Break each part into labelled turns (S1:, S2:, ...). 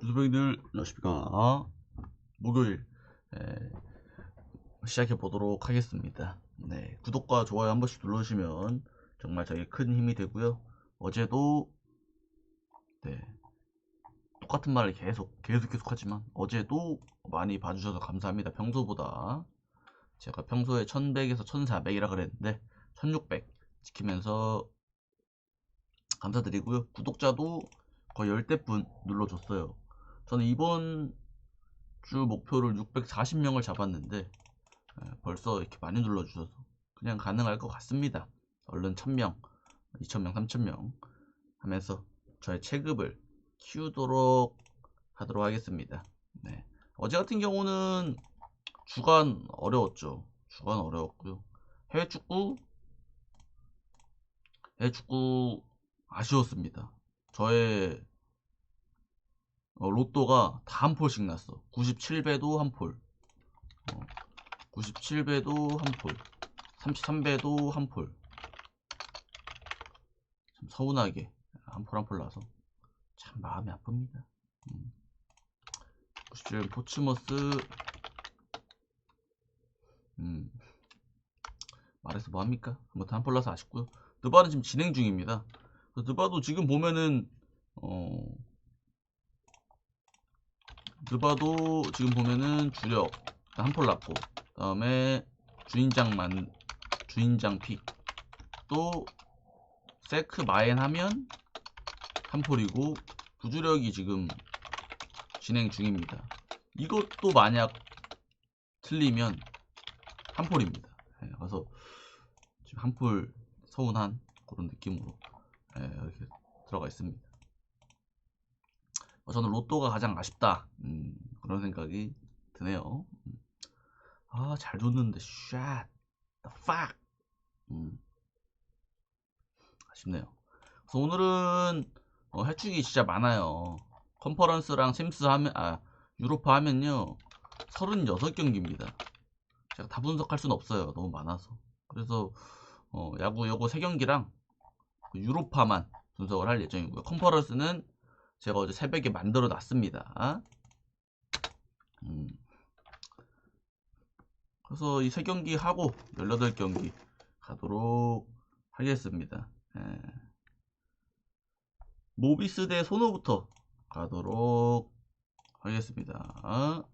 S1: 구수병들 안녕하십니까. 목요일 시작해 보도록 하겠습니다. 네, 구독과 좋아요 한 번씩 눌러주시면 정말 저희 큰 힘이 되고요. 어제도 똑같은 말을 계속 하지만 어제도 많이 봐주셔서 감사합니다. 평소보다 제가 평소에 1100에서 1400이라 그랬는데 1600 지키면서 감사드리고요. 구독자도 거의 10대분 눌러줬어요. 저는 이번 주 목표를 640명을 잡았는데 벌써 이렇게 많이 눌러주셔서 그냥 가능할 것 같습니다. 얼른 1000명, 2000명, 3000명 하면서 저의 체급을 키우도록 하도록 하겠습니다. 네. 어제 같은 경우는 주간 어려웠죠. 주간 어려웠고요. 해외 축구 아쉬웠습니다. 저의 로또가 다 한 폴씩 났어. 97배도 한 폴, 97배도 한 폴, 33배도 한 폴. 참 서운하게 한 폴 한 폴 나서 참 마음이 아픕니다. 97 포츠머스. 말해서 뭐합니까? 아무튼 한 폴 나서 아쉽고요. 느바는 지금 진행 중입니다. 느바도 지금 보면은 느바도 지금 보면은 주력 한 폴 났고, 그 다음에 주인장 픽, 또 세크 마엔 하면 한 폴이고, 부주력이 지금 진행 중입니다. 이것도 만약 틀리면 한 폴입니다. 그래서 지금 한 폴 서운한 그런 느낌으로 이렇게 들어가 있습니다. 저는 로또가 가장 아쉽다, 그런 생각이 드네요. 잘 줬는데 샷 the fuck. 아쉽네요. 그래서 오늘은 해축이 진짜 많아요. 컨퍼런스랑 챔스 하면 유로파 하면요 36경기입니다. 제가 다 분석할 수는 없어요. 너무 많아서. 그래서 야구 요거 3경기랑 유로파만 분석을 할 예정이고요. 컨퍼런스는 제가 어제 새벽에 만들어 놨습니다. 그래서 이 3경기 하고 18경기 가도록 하겠습니다. 모비스 대 소노부터 가도록 하겠습니다.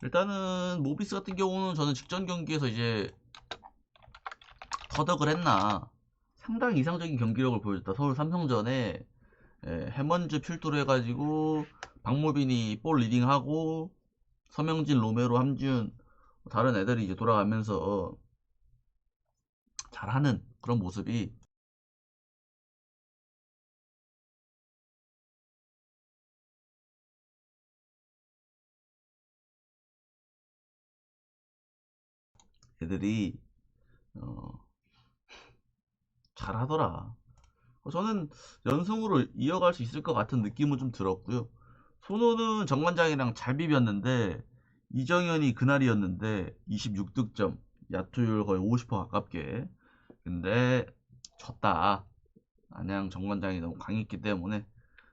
S1: 일단은 모비스 같은 경우는 저는 직전 경기에서 이제 터득을 했나 상당히 이상적인 경기력을 보여줬다. 서울 삼성전에 해먼즈 필두로 해가지고 박모빈이 볼 리딩하고 서명진, 로메로, 함준 다른 애들이 이제 돌아가면서 잘하는 그런 모습이 애들이 잘하더라. 저는 연승으로 이어갈 수 있을 것 같은 느낌은 좀 들었고요. 손호는 정관장이랑 잘 비볐는데 이정현이 그날이었는데 26득점, 야투율 거의 50% 가깝게. 근데 졌다. 안양 정관장이 너무 강했기 때문에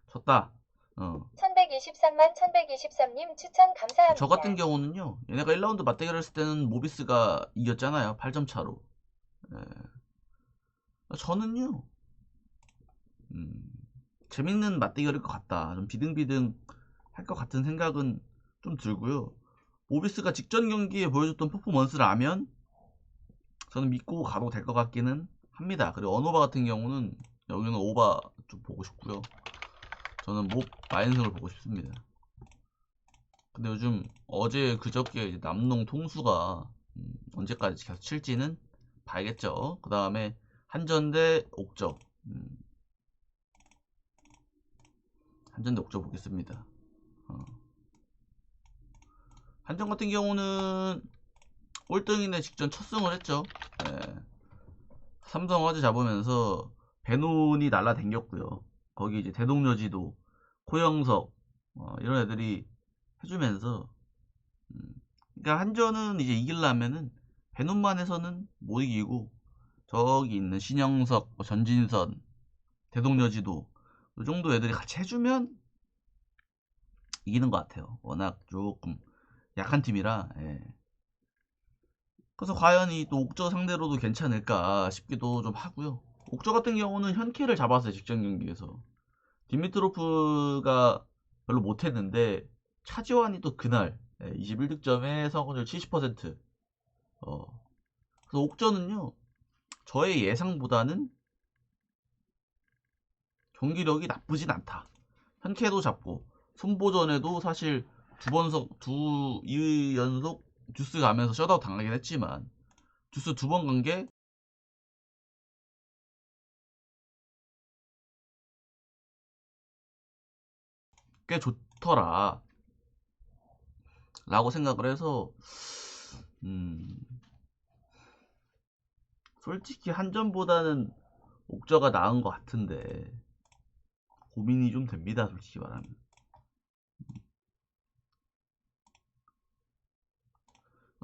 S1: 졌다.
S2: 1123만 1123님 추천 감사합니다.
S1: 저 같은 경우는요, 얘네가 1라운드 맞대결 했을 때는 모비스가 이겼잖아요. 8점 차로. 저는요, 재밌는 맞대결일 것 같다. 좀 비등비등 할 것 같은 생각은 좀 들고요. 모비스가 직전 경기에 보여줬던 퍼포먼스라면 저는 믿고 가도 될 것 같기는 합니다. 그리고 언오바 같은 경우는 여기는 오바 좀 보고 싶고요. 저는 몹 마인승을 보고 싶습니다. 근데 요즘 어제 그저께 남농 통수가 언제까지 계속 칠지는 봐야겠죠. 그 다음에 한전 대 옥저. 한전 대 옥저 보겠습니다. 한전 같은 경우는 꼴등이네 직전 첫 승을 했죠. 삼성 어제 잡으면서 배논이 날라댕겼고요. 거기 이제 대동여지도, 고영석 이런 애들이 해주면서, 그러니까 한전은 이제 이기려면은 배눈만 해서는 못 이기고 저기 있는 신영석, 뭐 전진선, 대동여지도 이 정도 애들이 같이 해주면 이기는 것 같아요. 워낙 조금 약한 팀이라. 예. 그래서 과연 이 또 옥저 상대로도 괜찮을까 싶기도 좀 하고요. 옥저 같은 경우는 현키를 잡았어요. 직전 경기에서. 디미트로프가 별로 못했는데 차지환이 또 그날 21득점에 성공률 70%. 그래서 옥저는요, 저의 예상보다는 경기력이 나쁘진 않다. 현캐도 잡고 손보전에도 사실 2연속 듀스 가면서 셧아웃 당하긴 했지만 듀스 2번 간 게 꽤 좋더라 라고 생각을 해서 솔직히 한전보다는 옥저가 나은 것 같은데 고민이 좀 됩니다. 솔직히 말하면.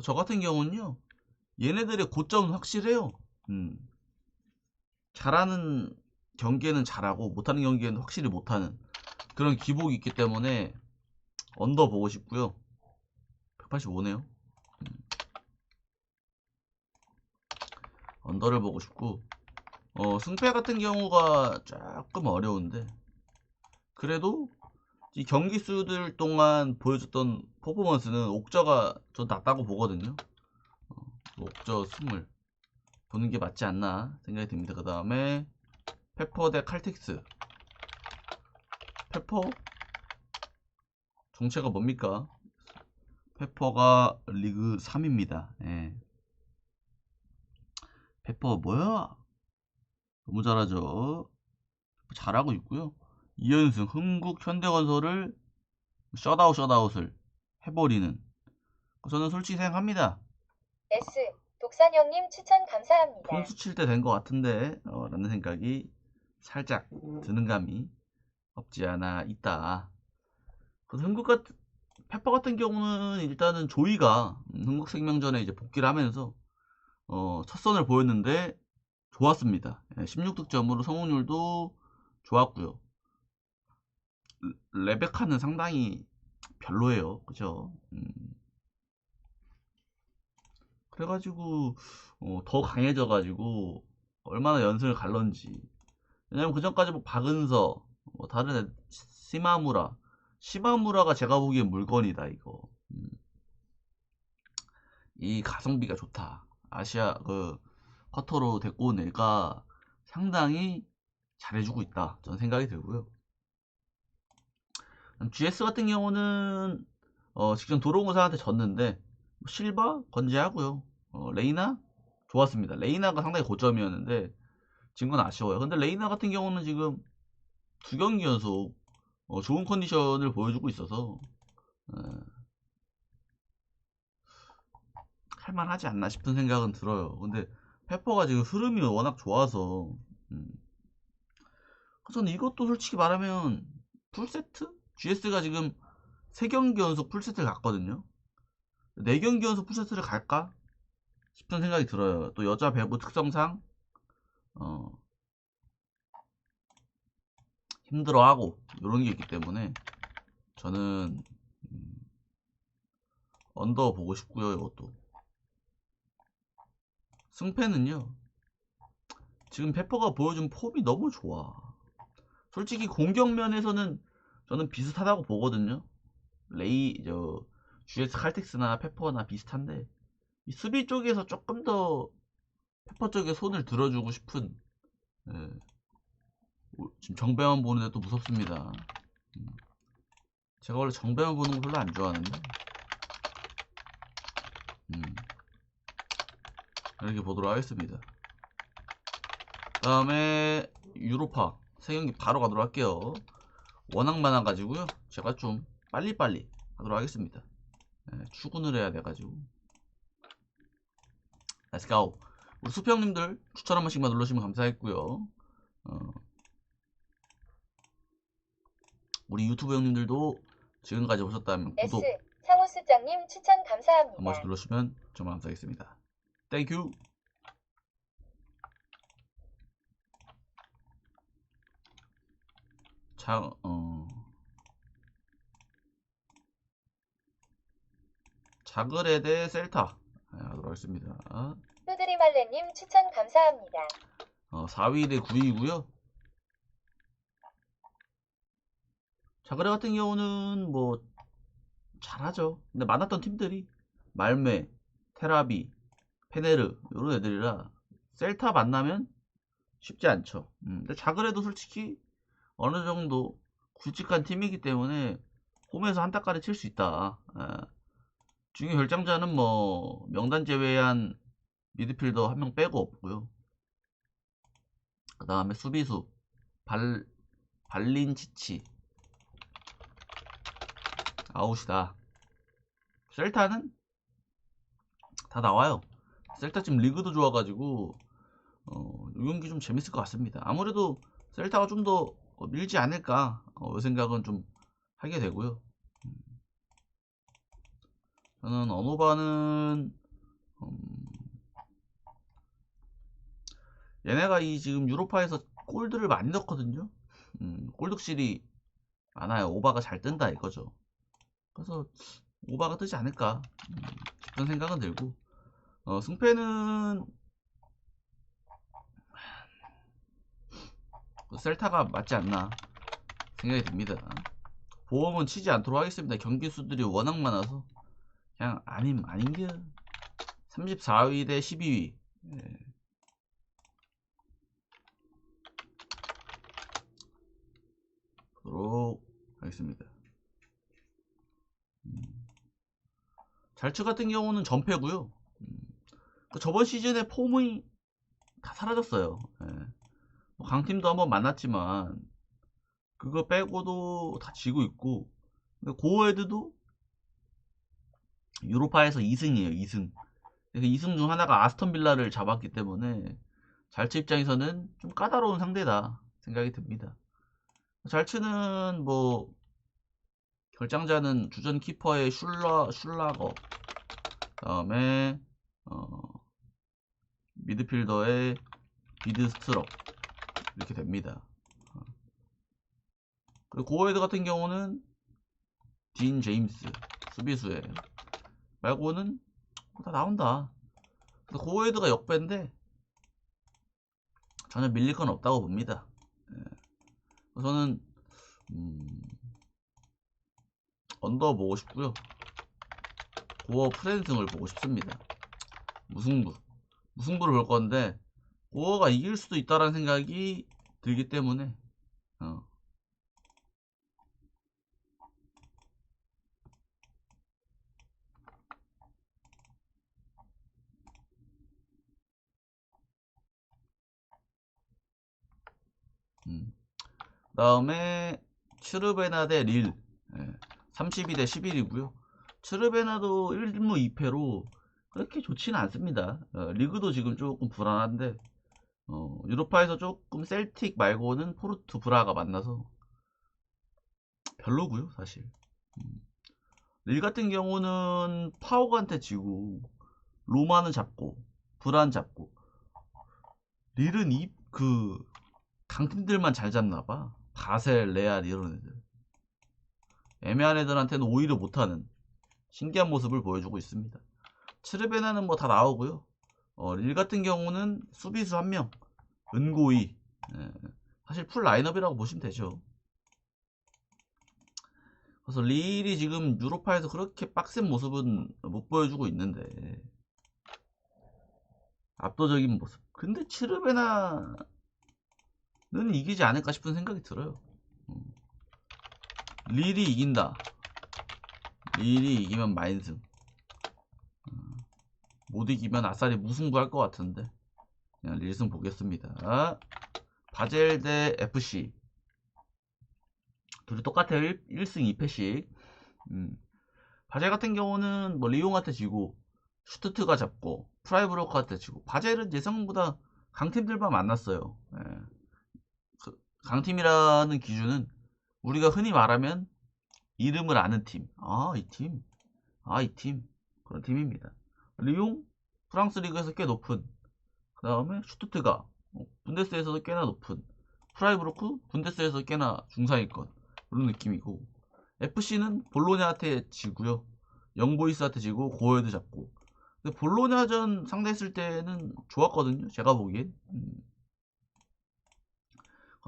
S1: 저 같은 경우는요, 얘네들의 고점은 확실해요. 잘하는 경기에는 잘하고 못하는 경기에는 확실히 못하는 그런 기복이 있기 때문에 언더 보고 싶고요. 185네요. 언더를 보고 싶고, 승패 같은 경우가 조금 어려운데 그래도 이 경기 수들 동안 보여줬던 퍼포먼스는 옥저가 좀 낫다고 보거든요. 옥저 20 보는 게 맞지 않나 생각이 듭니다. 그 다음에 페퍼 대 칼텍스. 페퍼 정체가 뭡니까? 페퍼가 리그 3입니다. 예. 페퍼 뭐야? 너무 잘하죠. 잘하고 있고요. 2연승 흥국 현대건설을 셧아웃을 해버리는. 저는 솔직히 생각합니다.
S2: S. 독산형님 추천 감사합니다.
S1: 통수 칠 때 된 것 같은데 라는 생각이 살짝 드는 감이 없지 않아 있다. 그래서 페퍼 같은 경우는 일단은 조이가 흥국생명전에 이제 복귀를 하면서 첫 선을 보였는데 좋았습니다. 16득점으로 성공률도 좋았고요. 레베카는 상당히 별로예요. 그죠? 그래가지고 더 강해져가지고 얼마나 연승을 갈런지. 왜냐면 그전까지 뭐 박은서, 뭐 다른 시마무라가 제가 보기엔 물건이다 이거. 이 가성비가 좋다. 아시아 그 쿼터로 데리고 온 애가 상당히 잘해주고 있다. 저는 생각이 들고요. GS 같은 경우는 직전 도로공사한테 졌는데 실바 건재하고요. 레이나 좋았습니다. 레이나가 상당히 고점이었는데 진 건 아쉬워요. 근데 레이나 같은 경우는 지금 2경기 연속 좋은 컨디션을 보여주고 있어서 할만하지 않나 싶은 생각은 들어요. 근데 페퍼가 지금 흐름이 워낙 좋아서 저는 이것도 솔직히 말하면 풀세트? GS가 지금 3경기 연속 풀세트를 갔거든요. 4경기 연속 풀세트를 갈까 싶은 생각이 들어요. 또 여자 배구 특성상 힘들어하고 이런 게 있기 때문에 저는 언더 보고 싶고요. 이것도 승패는요, 지금 페퍼가 보여준 폼이 너무 좋아. 솔직히 공격면에서는 저는 비슷하다고 보거든요. GS 칼텍스나 페퍼나 비슷한데 이 수비 쪽에서 조금 더 페퍼 쪽에 손을 들어주고 싶은. 예. 지금 정배만 보는데 또 무섭습니다. 제가 원래 정배만 보는 거 별로 안 좋아하는데 이렇게 보도록 하겠습니다. 그 다음에 유로파 3경기 바로 가도록 할게요. 워낙 많아가지고요, 제가 좀 빨리빨리 하도록 하겠습니다. 출근을 해야 돼가지고. Let's go. 우리 수표 형님들 추천 한 번씩만 눌러주시면 감사했고요. 우리 유튜브 형님들도 지금까지 보셨다면 구독
S2: S. 상우수장님 추천 감사합니다.
S1: 한 번씩 눌러주시면 정말 감사하겠습니다. 땡큐. 자, 자그레 대 셀타 하도록 하겠습니다.
S2: 뚜드리말레님 추천 감사합니다.
S1: 4위 대 9위고요. 자그레 같은 경우는 뭐 잘하죠. 근데 많았던 팀들이 말메, 테라비, 페네르 이런 애들이라 셀타 만나면 쉽지 않죠. 근데 자그레도 솔직히 어느 정도 굵직한 팀이기 때문에 홈에서 한타까지 칠 수 있다. 중요 결정자는 뭐 명단 제외한 미드필더 한 명 빼고 없고요. 그 다음에 수비수 발린치치 아웃이다. 셀타는 다 나와요. 셀타 지금 리그도 좋아가지고 이 경기 좀 재밌을 것 같습니다. 아무래도 셀타가 좀 더 밀지 않을까 이 생각은 좀 하게 되고요. 저는 어노바는 얘네가 이 지금 유로파에서 골들을 많이 넣거든요. 골득실이 많아요. 오바가 잘 뜬다 이거죠. 그래서 오바가 뜨지 않을까 싶은 생각은 들고 승패는 셀타가 맞지 않나 생각이 듭니다. 보험은 치지 않도록 하겠습니다. 경기 수들이 워낙 많아서 그냥 아닌겨. 34위 대 12위. 보도록 하겠습니다. 잘츠 같은 경우는 전패고요. 저번 시즌에 폼이 다 사라졌어요. 뭐 강팀도 한번 만났지만 그거 빼고도 다 지고 있고, 근데 고어헤드도 유로파에서 2승이에요. 2승. 그 2승 중 하나가 아스톤 빌라를 잡았기 때문에 잘츠 입장에서는 좀 까다로운 상대다 생각이 듭니다. 잘츠는 뭐 결장자는 주전 키퍼의 슐라거, 그다음에 미드필더의 비드스트럭 이렇게 됩니다. 그리고 고어헤드 같은 경우는 딘 제임스 수비수에 말고는 다 나온다. 그래서 고어헤드가 역배인데 전혀 밀릴 건 없다고 봅니다. 저는 언더 보고 싶고요. 고어 프랜승을 보고 싶습니다. 무승부를 볼 건데 고어가 이길 수도 있다라는 생각이 들기 때문에 다음에 츠르베나 대 릴. 32 대 11이고요. 츠르베나도 1무 2패로 그렇게 좋지는 않습니다. 리그도 지금 조금 불안한데 유로파에서 조금 셀틱 말고는 포르투 브라가 만나서 별로고요 사실. 릴 같은 경우는 파오가한테 지고 로마는 잡고 브란 잡고 릴은 그 강팀들만 잘 잡나봐. 바셀, 레알 이런 애들. 애매한 애들한테는 오히려 못하는 신기한 모습을 보여주고 있습니다. 츠르베나는 뭐 다 나오고요. 릴 같은 경우는 수비수 1명, 은고이. 사실 풀 라인업이라고 보시면 되죠. 그래서 릴이 지금 유로파에서 그렇게 빡센 모습은 못 보여주고 있는데 압도적인 모습. 근데 츠르베나는 이기지 않을까 싶은 생각이 들어요. 릴이 이긴다. 릴이 이기면 마인승. 못 이기면 아싸리 무승부 할 것 같은데 그냥 릴승 보겠습니다. 바젤 대 FC. 둘이 똑같아요. 1승 2패씩. 바젤 같은 경우는 뭐 리옹한테 지고 슈투트가 잡고 프라이브로크한테 지고, 바젤은 예상보다 강팀들만 만났어요. 강팀이라는 기준은 우리가 흔히 말하면 이름을 아는 팀. 이 팀. 그런 팀입니다. 리옹 프랑스 리그에서 꽤 높은, 그 다음에 슈투트가 분데스에서도 꽤나 높은, 프라이부르크 분데스에서 꽤나 중상위권 그런 느낌이고, FC는 볼로냐한테 지고요, 영보이스한테 지고 고요헤드 잡고. 근데 볼로냐전 상대했을 때는 좋았거든요, 제가 보기엔.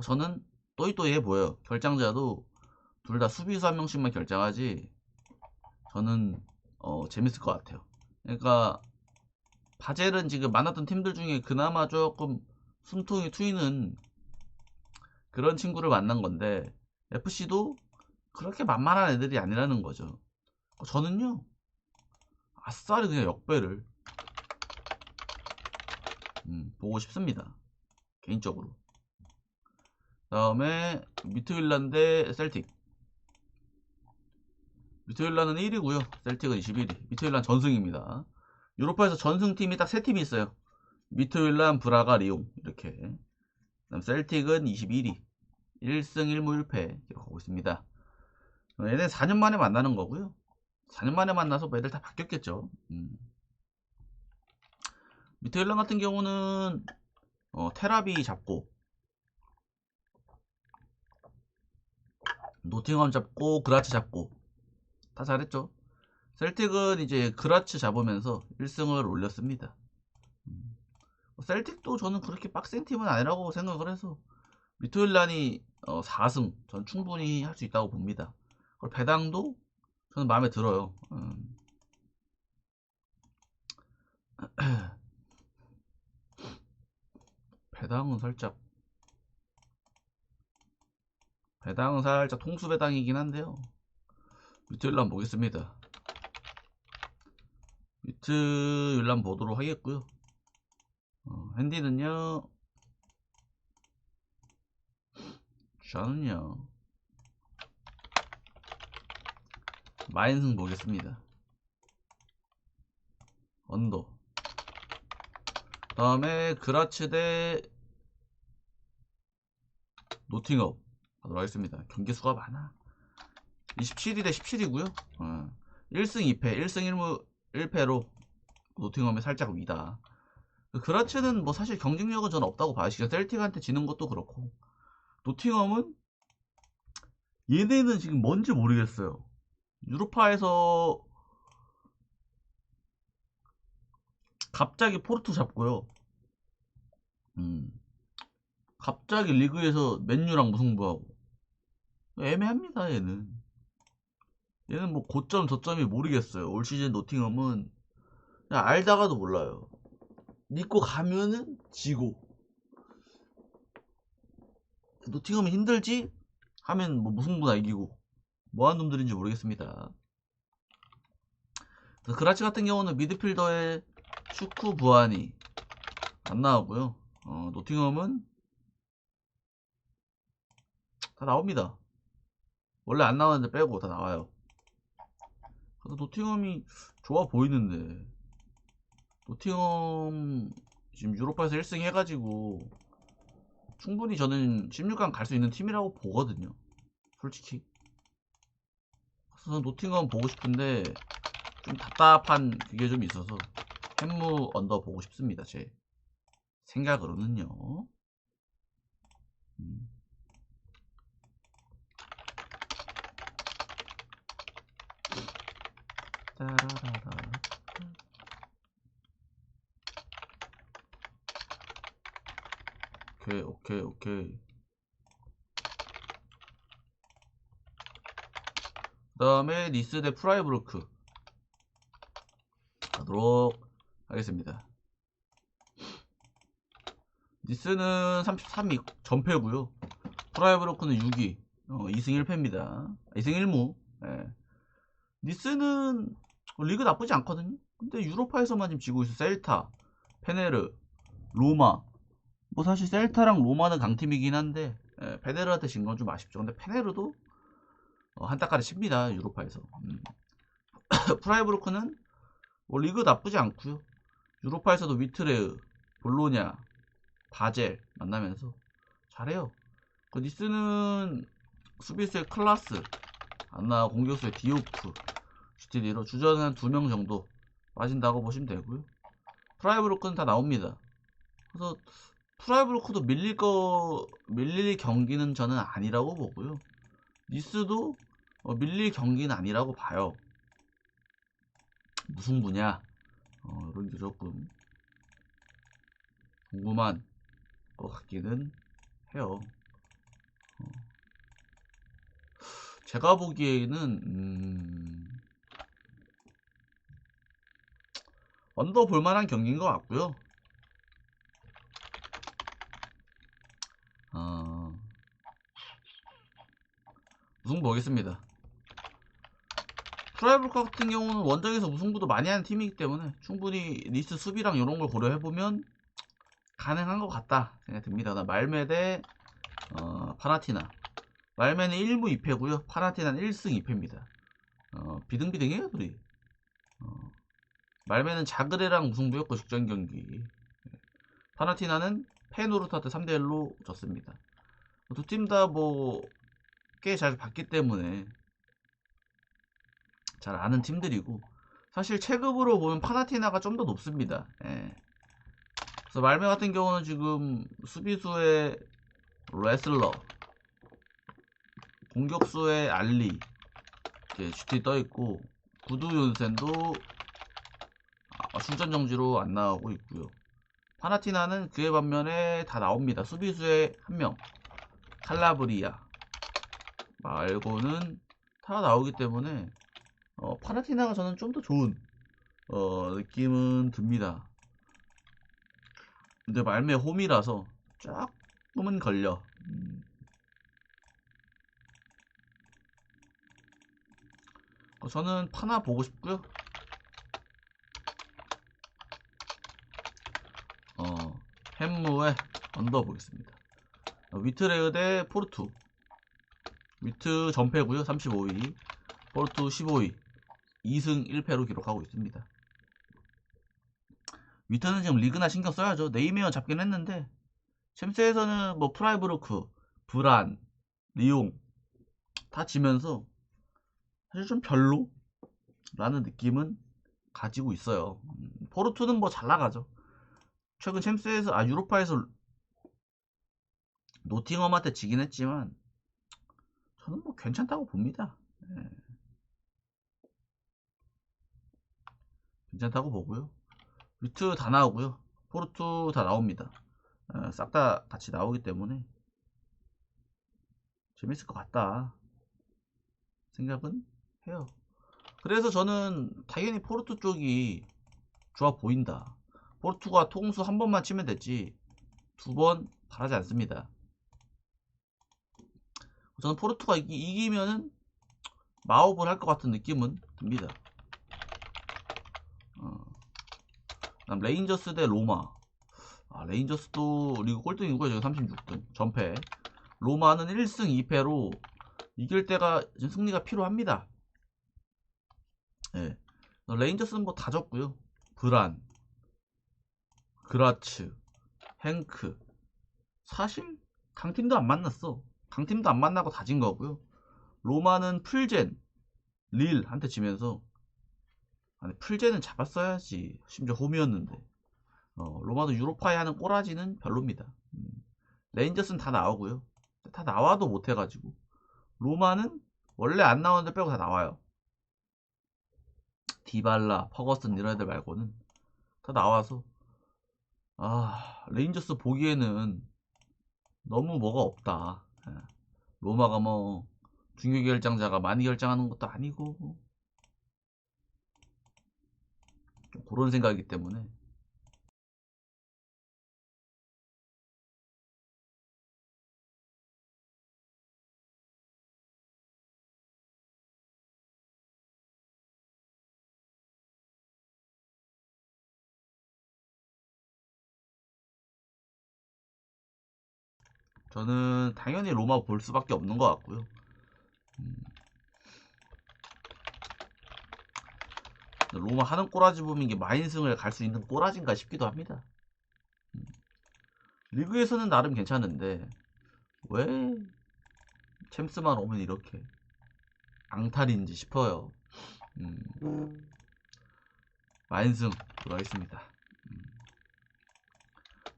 S1: 저는 또이또이해 보여요. 결장자도 둘 다 수비수 한 명씩만 결장하지, 저는 재밌을 것 같아요. 그러니까 바젤은 지금 만났던 팀들 중에 그나마 조금 숨통이 트이는 그런 친구를 만난 건데, FC도 그렇게 만만한 애들이 아니라는 거죠. 저는요, 아싸리 그냥 역배를 보고 싶습니다, 개인적으로. 다음에 미트윌란 대 셀틱. 미트윌란은 1위고요 셀틱은 21위. 미트윌란 전승입니다. 유로파에서 전승팀이 딱 3팀이 있어요. 미트윌란, 브라가, 리옹 이렇게. 그다음 셀틱은 21위 1승 1무 1패 기록하고 있습니다. 얘네 4년 만에 만나는 거고요. 4년 만에 만나서 뭐 애들 다 바뀌었겠죠. 미트윌란 같은 경우는 테라비 잡고, 노팅엄 잡고, 그라치 잡고 다 잘했죠. 셀틱은 이제 그라치 잡으면서 1승을 올렸습니다. 셀틱도 저는 그렇게 빡센 팀은 아니라고 생각을 해서 미토일란이 4승 전 충분히 할 수 있다고 봅니다. 그리고 배당도 저는 마음에 들어요. 배당은 살짝 통수 배당이긴 한데요. 미토일란 보겠습니다. 미트윌란 보도록 하겠고요. 핸디는요, 저는요 마인승 보겠습니다. 언더. 다음에 그라츠 대 노팅업 하도록 하겠습니다. 경기 수가 많아. 27위 대 17위고요 1승 2패 1승 1무 1패로 노팅엄이 살짝 위다. 그라츠는 뭐 사실 경쟁력은 저는 없다고 봐요. 지금 셀틱한테 지는 것도 그렇고, 노팅엄은 얘네는 지금 뭔지 모르겠어요. 유로파에서 갑자기 포르투 잡고요, 갑자기 리그에서 맨유랑 무승부하고. 애매합니다. 얘는 뭐 고점 저점이 모르겠어요. 올 시즌 노팅엄은 그냥 알다가도 몰라요. 믿고 가면은 지고, 노팅엄이 힘들지 하면 뭐 무승부나 이기고, 뭐하는 놈들인지 모르겠습니다. 그라치 같은 경우는 미드필더에 슈쿠 부안이 안 나오고요. 노팅엄은 다 나옵니다. 원래 안 나왔는데 빼고 다 나와요. 그래서 노팅엄이 좋아 보이는데, 노팅엄 지금 유로파에서 1승 해가지고 충분히 저는 16강 갈 수 있는 팀이라고 보거든요, 솔직히. 그래서 노팅엄 보고 싶은데 좀 답답한 그게 좀 있어서 햄무 언더 보고 싶습니다, 제 생각으로는요. 따라라라. 오케이. 그 다음에 니스 대 프라이부르크 가도록 하겠습니다. 니스는 33위 전패고요. 프라이부르크는 6위 2승 1패입니다. 2승 1무. 예. 니스는 리그 나쁘지 않거든요. 근데 유로파에서만 지금 지고 있어. 셀타, 페네르, 로마. 뭐 사실 셀타랑 로마는 강팀이긴 한데, 페네르한테 진 건 좀 아쉽죠. 근데 페네르도 한타까지 칩니다, 유로파에서. 프라이부르크는 뭐 리그 나쁘지 않고요. 유로파에서도 위트레흐, 볼로냐, 바젤 만나면서 잘해요. 그 니스는 수비수의 클라스 안나, 공격수의 디오프, 슈티리로 주전은 한 2명 정도 빠진다고 보시면 되고요. 프라이브로크는 다 나옵니다. 그래서 프라이브로크도 밀릴 경기는 저는 아니라고 보고요. 니스도 밀릴 경기는 아니라고 봐요. 무승부냐? 이런 게 조금 궁금한 것 같기는 해요. 제가 보기에는 언더 볼만한 경기인 것 같고요. 무승부 보겠습니다. 프라이브로크 같은 경우는 원정에서 무승부도 많이 하는 팀이기 때문에 충분히 니스 수비랑 이런 걸 고려해보면 가능한 것 같다 생각이 듭니다. 말메 대 파나티나. 말메는 1무 2패고요. 파나티나는 1승 2패입니다. 비등비등해요 둘이. 말메는 자그레랑 무승부였고 직전 경기. 파나티나는 페노르타트 3대1로 졌습니다. 두 팀 다 뭐 꽤 잘 봤기 때문에 잘 아는 팀들이고, 사실 체급으로 보면 파나티나가 좀 더 높습니다. 예. 그래서 말메 같은 경우는 지금 수비수의 레슬러, 공격수의 알리 이렇게 GT 떠있고, 구두 윤센도 출전 정지로 안 나오고 있고요. 파나티나는 그에 반면에 다 나옵니다. 수비수의 한 명 칼라브리아 말고는 다 나오기 때문에 파나티나가 저는 좀 더 좋은 느낌은 듭니다. 근데 말메 홈이라서 조금은 걸려. 저는 파나 보고 싶고요. 햄무에 언더 보겠습니다. 위트레그 대 포르투. 위트 전패고요. 35위. 포르투 15위. 2승 1패로 기록하고 있습니다. 위트는 지금 리그나 신경 써야죠. 네이메어 잡긴 했는데 챔스에서는 뭐 프라이브로크, 브란, 리옹 다 지면서 사실 좀 별로 라는 느낌은 가지고 있어요. 포르투는 뭐 잘 나가죠. 최근 챔스에서 유로파에서 노팅엄한테 지긴 했지만 저는 뭐 괜찮다고 봅니다. 네. 괜찮다고 보고요. 위트 다 나오고요. 포르투 다 나옵니다. 싹 다 같이 나오기 때문에 재밌을 것 같다 생각은 해요. 그래서 저는 당연히 포르투 쪽이 좋아 보인다. 포르투가 통수 한 번만 치면 됐지 두 번 바라지 않습니다. 저는 포르투가 이기면은 마업을 할 것 같은 느낌은 듭니다. 그다음 레인저스 대 로마. 레인저스도 리그 꼴등이고요. 지금 36등 전패. 로마는 1승 2패로 이길 때가 지금 승리가 필요합니다. 예. 레인저스는 뭐 다 졌고요. 브란, 그라츠, 행크. 사실 강팀도 안 만났어. 강팀도 안 만나고 다 진 거고요. 로마는 풀젠, 릴한테 지면서, 아니 풀젠은 잡았어야지. 심지어 홈이었는데. 로마도 유로파에 하는 꼬라지는 별로입니다. 레인저스는 다 나오고요. 다 나와도 못해가지고 로마는 원래 안 나오는데 빼고 다 나와요. 디발라, 퍼거슨 이런 애들 말고는 다 나와서 레인저스 보기에는 너무 뭐가 없다. 로마가 뭐 중요 결정자가 많이 결정하는 것도 아니고 좀 그런 생각이기 때문에 저는 당연히 로마 볼 수밖에 없는 것 같고요. 로마 하는 꼬라지 보면 이게 마인승을 갈 수 있는 꼬라지인가 싶기도 합니다. 리그에서는 나름 괜찮은데 왜 챔스만 오면 이렇게 앙탈인지 싶어요. 마인승 들어가겠습니다.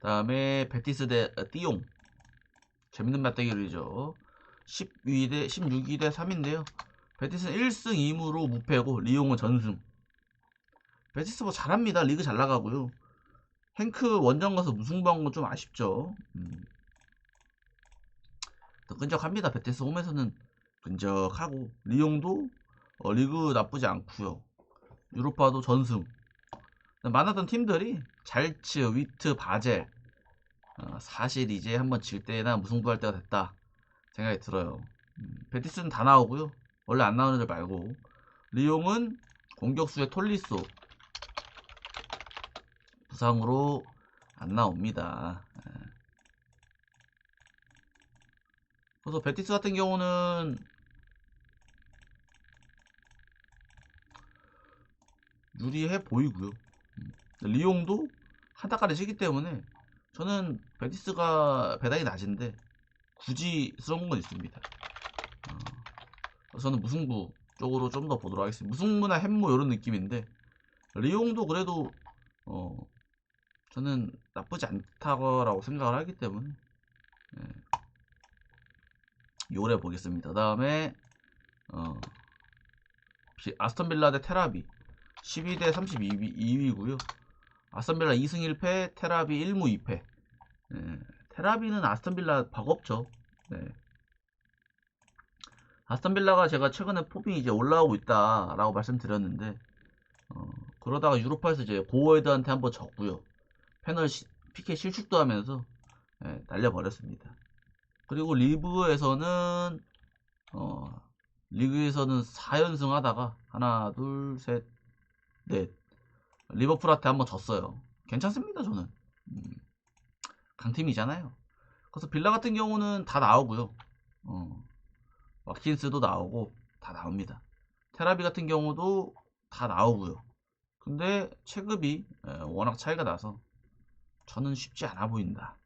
S1: 다음에 베티스 대 띠용. 재밌는 맞대결이죠. 16위 대 3인데요. 베티스는 1승 2무로 무패고 리용은 전승. 베티스 뭐 잘합니다. 리그 잘 나가고요. 행크 원정 가서 무승부한 건 좀 아쉽죠. 더 끈적합니다. 베티스 홈에서는 끈적하고 리용도 리그 나쁘지 않고요. 유로파도 전승. 많았던 팀들이 잘츠, 위트, 바젤. 사실 이제 한번 질 때나 무승부할 때가 됐다 생각이 들어요. 베티스는 다 나오고요. 원래 안 나오는 애들 말고 리용은 공격수의 톨리소 부상으로 안 나옵니다. 그래서 베티스 같은 경우는 유리해 보이고요. 리용도 한타까지 치기 때문에 저는 베티스가 배당이 낮은데 굳이 쓰러운 건 있습니다. 저는 무승부 쪽으로 좀 더 보도록 하겠습니다. 무승부나 햄무 이런 느낌인데 리용도 그래도 저는 나쁘지 않다고 생각을 하기 때문에 요래 보겠습니다. 다음에 아스톤빌라 대 테라비 12 대 32위고요. 아스톤빌라 2승 1패, 테라비 1무 2패. 테라비는 아스톤빌라 버겁죠. 네. 아스톤빌라가 제가 최근에 폼이 이제 올라오고 있다라고 말씀드렸는데 그러다가 유로파에서 이제 고어헤드한테 한번 졌고요. 패널 PK 실축도 하면서 날려버렸습니다. 그리고 리그에서는 4연승 하다가 하나, 둘, 셋, 넷 리버풀한테 한번 졌어요. 괜찮습니다. 저는 강팀이잖아요. 그래서 빌라 같은 경우는 다 나오고요. 와킨스도 나오고 다 나옵니다. 테라비 같은 경우도 다 나오고요. 근데 체급이 워낙 차이가 나서 저는 쉽지 않아 보인다.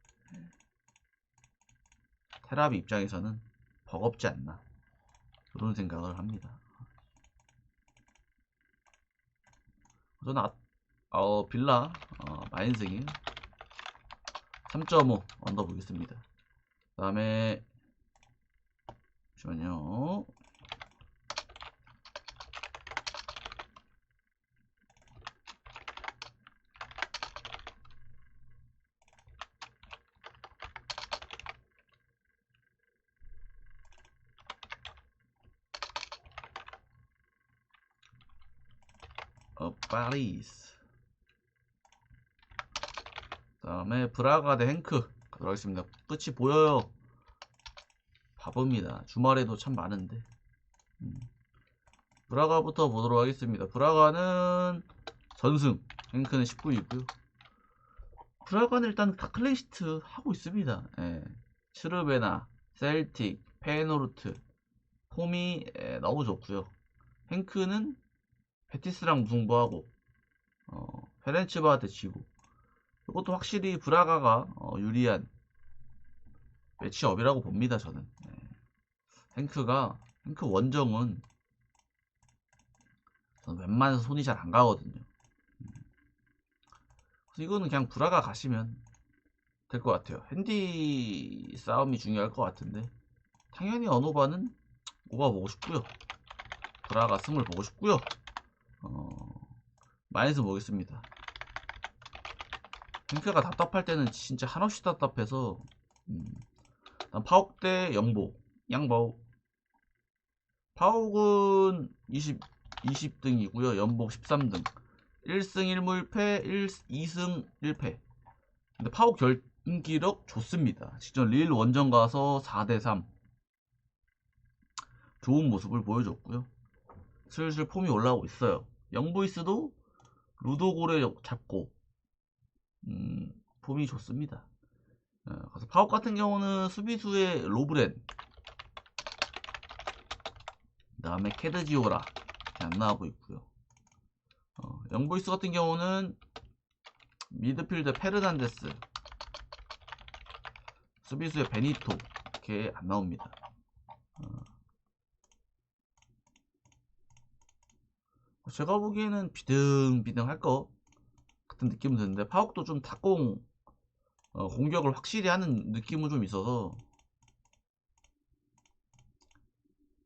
S1: 테라비 입장에서는 버겁지 않나 그런 생각을 합니다. 저는 빌라 마인승이 3.5 언더 보겠습니다. 그 다음에 잠시만요. 파리스. 그 다음에 브라가 대 행크 들어가겠습니다. 끝이 보여요. 바쁩니다. 주말에도 참 많은데. 브라가부터 보도록 하겠습니다. 브라가는 전승, 행크는 19위고요. 브라가는 일단 다 클린시트 하고 있습니다. 츠르베나, 셀틱, 페노르트 폼이 너무 좋고요. 행크는 베티스랑 무승부하고 페렌츠바한테 지고 이것도 확실히 브라가가 유리한 매치업이라고 봅니다. 저는 행크 원정은 저는 웬만해서 손이 잘 안 가거든요. 그래서 이거는 그냥 브라가 가시면 될 것 같아요. 핸디 싸움이 중요할 것 같은데 당연히 언오바는 오바 보고 싶고요. 브라가 승을 보고 싶고요. 마이너스 보겠습니다. 행크가 답답할 때는 진짜 한없이 답답해서 난 파옥 대 양복 파옥은 20등이고요. 연복 13등 1승 1무 1패 2승 1패 근데 파옥 경기력 좋습니다. 직전 릴 원정 가서 4대3 좋은 모습을 보여줬고요. 슬슬 폼이 올라오고 있어요. 영보이스도 루도고래 잡고 폼이 좋습니다. 그래서 파옥 같은 경우는 수비수의 로브렌 그 다음에 캐드지오라 안 나오고 있고요. 영보이스 같은 경우는 미드필더 페르난데스 수비수의 베니토 이렇게 안 나옵니다. 제가 보기에는 비등비등할 것 같은 느낌은 드는데 파옥도 좀 탁공 공격을 확실히 하는 느낌은 좀 있어서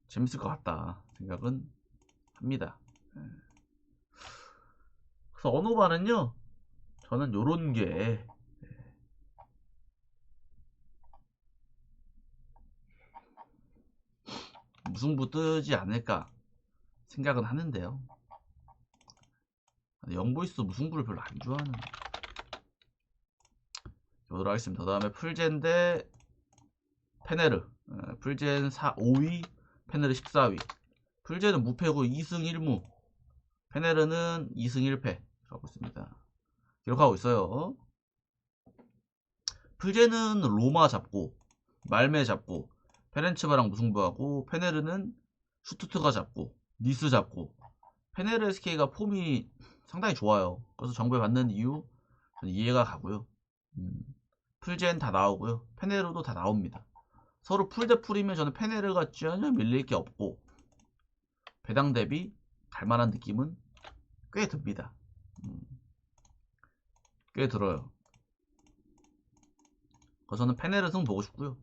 S1: 재밌을 것 같다 생각은 합니다. 그래서 언어반은요, 저는 요런 게 무승부 뜨지 않을까 생각은 하는데요. 영보이스도 무승부를 별로 안 좋아하는 보도록 하겠습니다. 그 다음에 풀젠 대 페네르. 풀젠 5위, 페네르 14위. 풀젠은 무패고 2승 1무, 페네르는 2승 1패 하고 있습니다. 기록하고 있어요. 풀젠은 로마 잡고 말메 잡고 페렌츠바랑 무승부하고, 페네르는 슈투트가 잡고 니스 잡고. 페네르 SK가 폼이 상당히 좋아요. 그래서 정배 받는 이유 저는 이해가 가고요. 풀젠 다 나오고요. 페네르도 다 나옵니다. 서로 풀 대 풀이면 저는 페네르가 전혀 밀릴 게 없고, 배당 대비 갈만한 느낌은 꽤 듭니다. 꽤 들어요. 그래서 저는 페네르 승 보고 싶고요.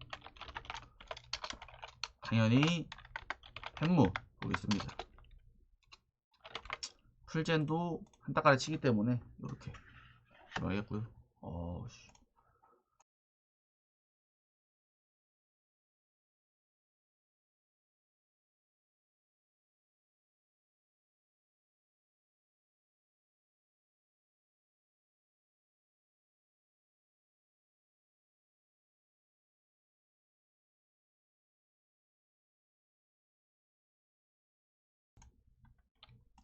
S1: 당연히 햄무 보겠습니다. 풀젠도 한 따까리 치기 때문에 이렇게 들어가겠고요.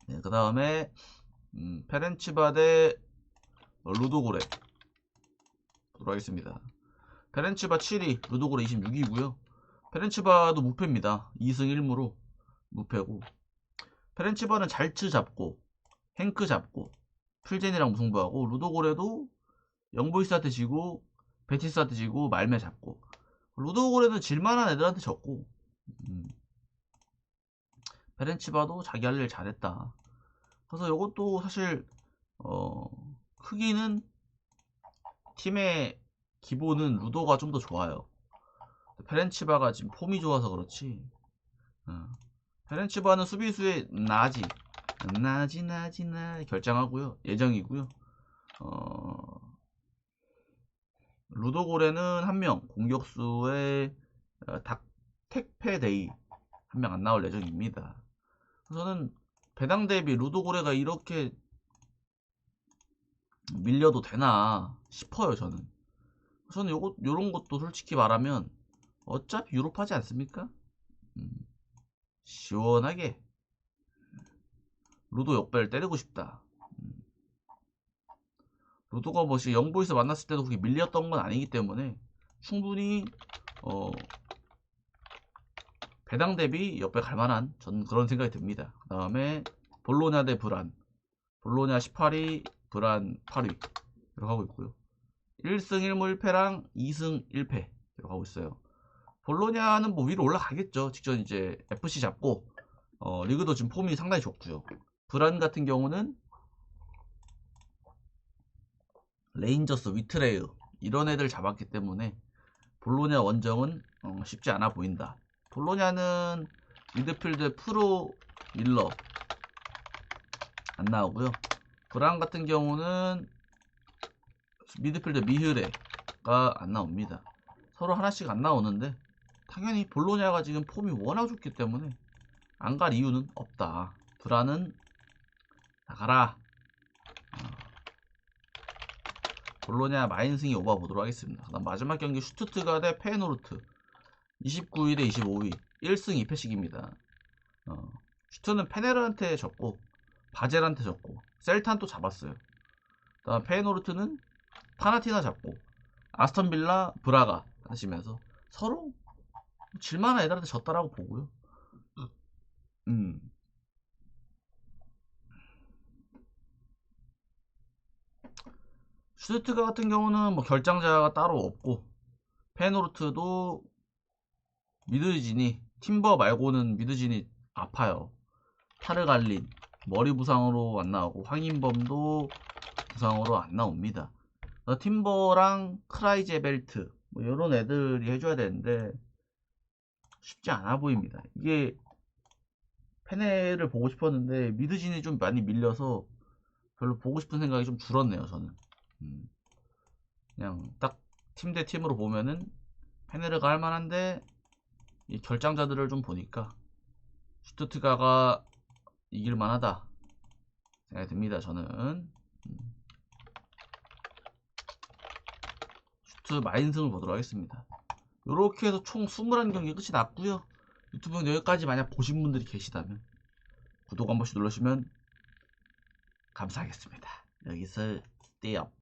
S1: 네, 그 다음에 페렌치바 대 루도고레 보도록 하겠습니다. 페렌치바 7위, 루도고레 26위고요. 페렌치바도 무패입니다. 2승 1무로 무패고, 페렌치바는 잘츠 잡고 행크 잡고 풀젠이랑 무승부하고, 루도고레도 영보이스한테 지고 베티스한테 지고 말메 잡고. 루도고레는 질만한 애들한테 졌고, 페렌치바도 자기 할 일 잘했다. 그래서 이것도 사실 크기는 팀의 기본은 루도가 좀 더 좋아요. 페렌치바가 지금 폼이 좋아서 그렇지. 페렌치바는 수비수의 나지 결정하고요. 예정이고요. 루도고레는 한 명 공격수의 택페데이 한 명 안 나올 예정입니다. 저는 배당 대비 루도고레가 이렇게 밀려도 되나 싶어요. 저는 요런 것도 솔직히 말하면 어차피 유럽하지 않습니까? 시원하게 루도 역배를 때리고 싶다. 루도가 뭐 영보에서 만났을 때도 그렇게 밀렸던 건 아니기 때문에 충분히 배당 대비 역배 갈만한, 전 그런 생각이 듭니다. 그 다음에 볼로냐 대 브란. 볼로냐 18위, 브란 8위 이렇게 하고 있고요. 1승 1무 1패랑 2승 1패 이렇게 하고 있어요. 볼로냐는 뭐 위로 올라가겠죠. 직전 이제 FC 잡고 리그도 지금 폼이 상당히 좋고요. 브란 같은 경우는 레인저스, 위트레이어 이런 애들 잡았기 때문에 볼로냐 원정은 쉽지 않아 보인다. 볼로냐는 미드필드 프로 밀러 안 나오고요. 브란 같은 경우는 미드필드 미흐레가 안 나옵니다. 서로 하나씩 안 나오는데 당연히 볼로냐가 지금 폼이 워낙 좋기 때문에 안 갈 이유는 없다. 브란은 나가라. 볼로냐 마인승이 오바 보도록 하겠습니다. 그다음 마지막 경기 슈투트가르트 대 페노르트 29위 대 25위 1승 2패씩입니다. 슈트는 페네르한테 졌고 바젤한테 졌고 셀탄 또 잡았어요. 그다음 페노르트는 파나티나 잡고 아스턴빌라 브라가 하시면서 서로 질만한 애들한테 졌다라고 보고요. 슈투트가 같은 경우는 뭐 결장자가 따로 없고, 페노르트도 미드진이 팀버 말고는 미드진이 아파요. 타르갈린 머리 부상으로 안 나오고 황인범도 부상으로 안 나옵니다. 팀버랑 크라이제벨트 뭐 이런 애들이 해줘야 되는데 쉽지 않아 보입니다. 이게 페네를 보고 싶었는데 미드진이 좀 많이 밀려서 별로 보고 싶은 생각이 좀 줄었네요. 저는 그냥 딱 팀 대 팀으로 보면은 페네르가 할만한데 이 결장자들을 좀 보니까 슈투트가가 이길만하다 생각이 듭니다. 저는 슈트 마인승을 보도록 하겠습니다. 이렇게 해서 총 21경기 끝이 났고요. 유튜브는 여기까지 만약 보신 분들이 계시다면 구독 한 번씩 눌러주시면 감사하겠습니다. 여기서 떼요.